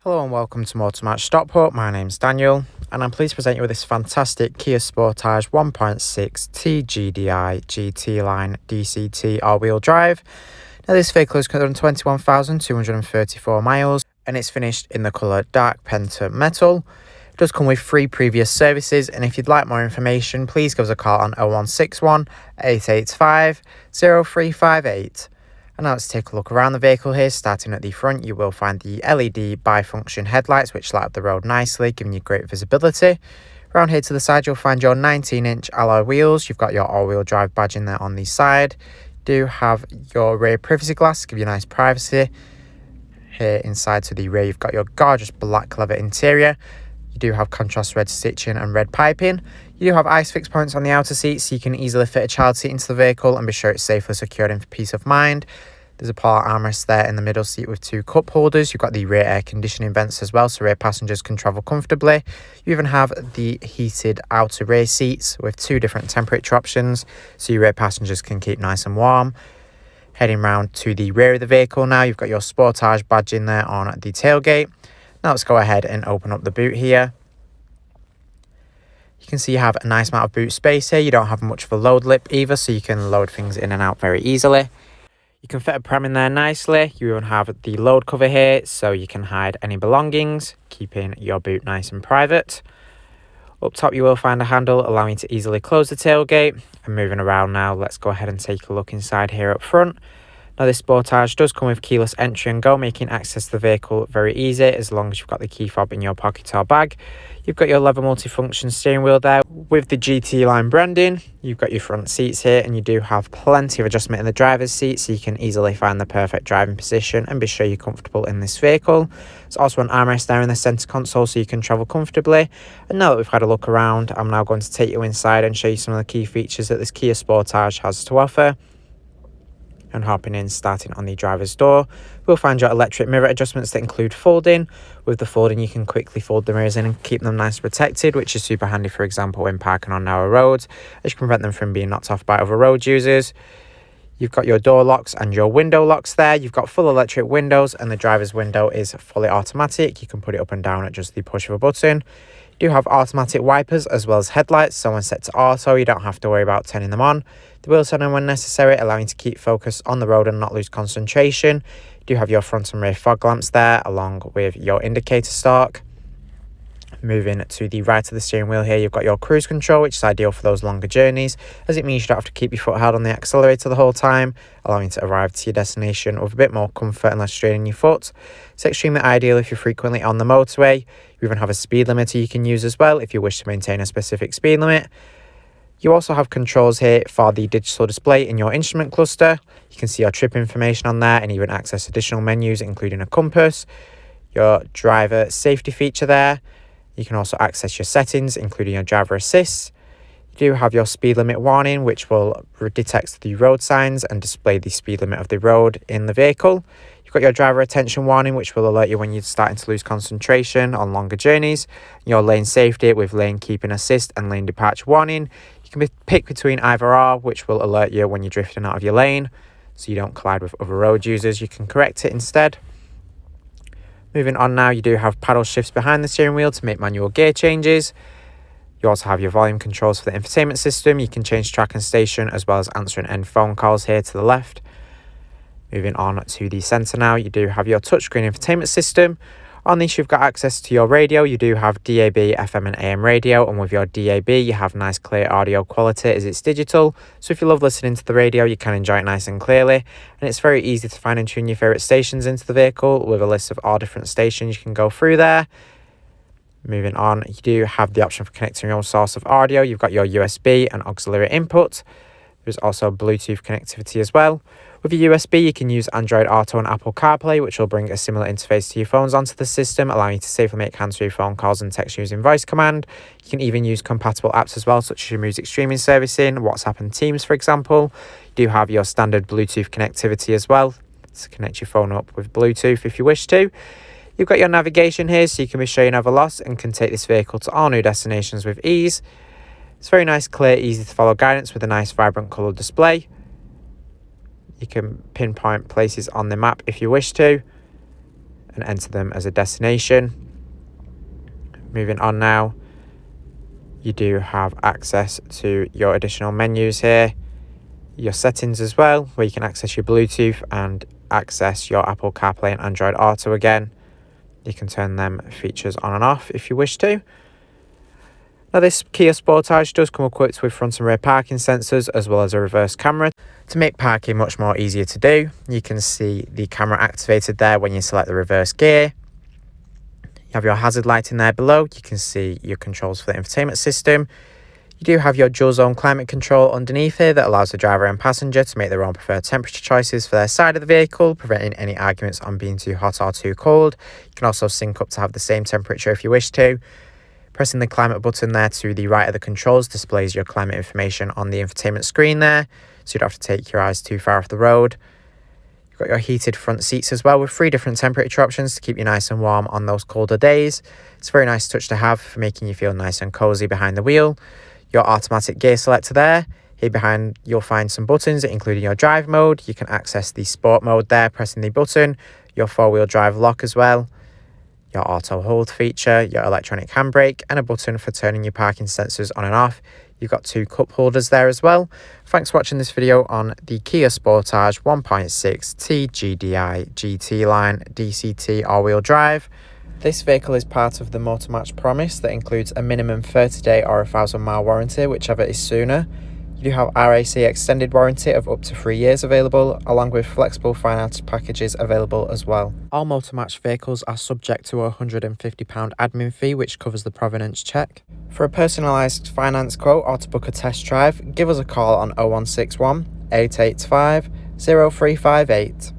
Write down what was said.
Hello and welcome to Motor Match Stockport. My name's Daniel and I'm pleased to present you with this fantastic Kia Sportage 1.6 T-GDi GT-Line DCT all-wheel drive. Now this vehicle is currently 21,234 miles and it's finished in the colour dark penta metal. It does come with 3 previous services, and if you'd like more information please give us a call on 0161 885 0358. And now let's take a look around the vehicle here. Starting at the front, you will find the LED bifunction headlights which light up the road nicely, giving you great visibility. Around here to the side, you'll find your 19-inch alloy wheels. You've got your all-wheel drive badge in there on the side. You do have your rear privacy glass, give you nice privacy. Here inside to the rear, you've got your gorgeous black leather interior. You do have contrast red stitching and red piping. You do have ISOFIX points on the outer seats, so you can easily fit a child seat into the vehicle and be sure it's safely secured in for peace of mind. There's a pull-out armrest there in the middle seat with 2 cup holders. You've got the rear air conditioning vents as well, so rear passengers can travel comfortably. You even have the heated outer rear seats with 2 different temperature options, so your rear passengers can keep nice and warm. Heading round to the rear of the vehicle now, you've got your Sportage badge in there on the tailgate. Now let's go ahead and open up the boot here. You can see you have a nice amount of boot space here. You don't have much of a load lip either, so you can load things in and out very easily. You can fit a pram in there nicely. You even have the load cover here, so you can hide any belongings, keeping your boot nice and private. Up top you will find a handle allowing you to easily close the tailgate. And moving around now, let's go ahead and take a look inside here up front. Now this Sportage does come with keyless entry and go, making access to the vehicle very easy as long as you've got the key fob in your pocket or bag. You've got your leather multifunction steering wheel there with the GT line branding. You've got your front seats here and you do have plenty of adjustment in the driver's seat, so you can easily find the perfect driving position and be sure you're comfortable in this vehicle. There's also an armrest there in the centre console so you can travel comfortably. And now that we've had a look around, I'm now going to take you inside and show you some of the key features that this Kia Sportage has to offer. And hopping in, starting on the driver's door, we'll find your electric mirror adjustments that include folding. With the folding, you can quickly fold the mirrors in and keep them nice and protected, which is super handy, for example, when parking on narrow roads, as you can prevent them from being knocked off by other road users. You've got your door locks and your window locks there. You've got full electric windows and the driver's window is fully automatic. You can put it up and down at just the push of a button. You do have automatic wipers as well as headlights, so when set to auto you don't have to worry about turning them on. They will turn on when necessary, allowing you to keep focus on the road and not lose concentration. You do have your front and rear fog lamps there along with your indicator stalk. Moving to the right of the steering wheel here, you've got your cruise control, which is ideal for those longer journeys, as it means you don't have to keep your foot held on the accelerator the whole time, allowing you to arrive to your destination with a bit more comfort and less strain in your foot. It's extremely ideal if you're frequently on the motorway. You even have a speed limiter you can use as well if you wish to maintain a specific speed limit. You also have controls here for the digital display in your instrument cluster. You can see your trip information on there and even access additional menus including a compass, your driver safety feature there. You can also access your settings, including your driver assist. You do have your speed limit warning, which will detect the road signs and display the speed limit of the road in the vehicle. You've got your driver attention warning, which will alert you when you're starting to lose concentration on longer journeys. Your lane safety with lane keeping assist and lane departure warning. You can pick between either or, which will alert you when you're drifting out of your lane, so you don't collide with other road users. You can correct it instead. Moving on now, you do have paddle shifts behind the steering wheel to make manual gear changes. You also have your volume controls for the infotainment system. You can change track and station as well as answering end phone calls here to the left. Moving on to the centre now, you do have your touchscreen infotainment system. On this, you've got access to your radio. You do have DAB, FM and AM radio, and with your DAB, you have nice clear audio quality as it's digital. So if you love listening to the radio, you can enjoy it nice and clearly. And it's very easy to find and tune your favourite stations into the vehicle with a list of all different stations you can go through there. Moving on, you do have the option for connecting your own source of audio. You've got your USB and auxiliary input. There's also Bluetooth connectivity as well. With your USB, you can use Android Auto and Apple CarPlay, which will bring a similar interface to your phones onto the system, allowing you to safely make hands-free phone calls and text using voice command. You can even use compatible apps as well, such as your music streaming servicing, WhatsApp and Teams, for example. You do have your standard Bluetooth connectivity as well to connect your phone up with Bluetooth if you wish to. You've got your navigation here, so you can be sure you're never lost and can take this vehicle to all new destinations with ease. It's very nice, clear, easy to follow guidance with a nice vibrant coloured display. You can pinpoint places on the map if you wish to. and enter them as a destination. Moving on now, you do have access to your additional menus here, your settings as well, where you can access your Bluetooth and access your Apple CarPlay and Android Auto again. You can turn them features on and off if you wish to. Now this Kia Sportage does come equipped with front and rear parking sensors as well as a reverse camera. To make parking much more easier to do, you can see the camera activated there when you select the reverse gear. You have your hazard light in there below. You can see your controls for the infotainment system. You do have your dual zone climate control underneath here that allows the driver and passenger to make their own preferred temperature choices for their side of the vehicle, preventing any arguments on being too hot or too cold. You can also sync up to have the same temperature if you wish to. Pressing the climate button there to the right of the controls displays your climate information on the infotainment screen there, so you don't have to take your eyes too far off the road. You've got your heated front seats as well with 3 different temperature options to keep you nice and warm on those colder days. It's a very nice touch to have for making you feel nice and cozy behind the wheel. Your automatic gear selector there. Here behind you'll find some buttons including your drive mode. You can access the sport mode there pressing the button, your 4-wheel drive lock as well, your auto hold feature, your electronic handbrake, and a button for turning your parking sensors on and off. You've got 2 cup holders there as well. Thanks for watching this video on the Kia Sportage 1.6 T-GDi GT-Line DCT all-wheel drive. This vehicle is part of the Motor Match promise that includes a minimum 30-day or 1,000-mile warranty, whichever is sooner. You do have RAC extended warranty of up to 3 years available, along with flexible finance packages available as well. All Motor Match vehicles are subject to a £150 admin fee, which covers the provenance check. For a personalised finance quote or to book a test drive, give us a call on 0161 885 0358.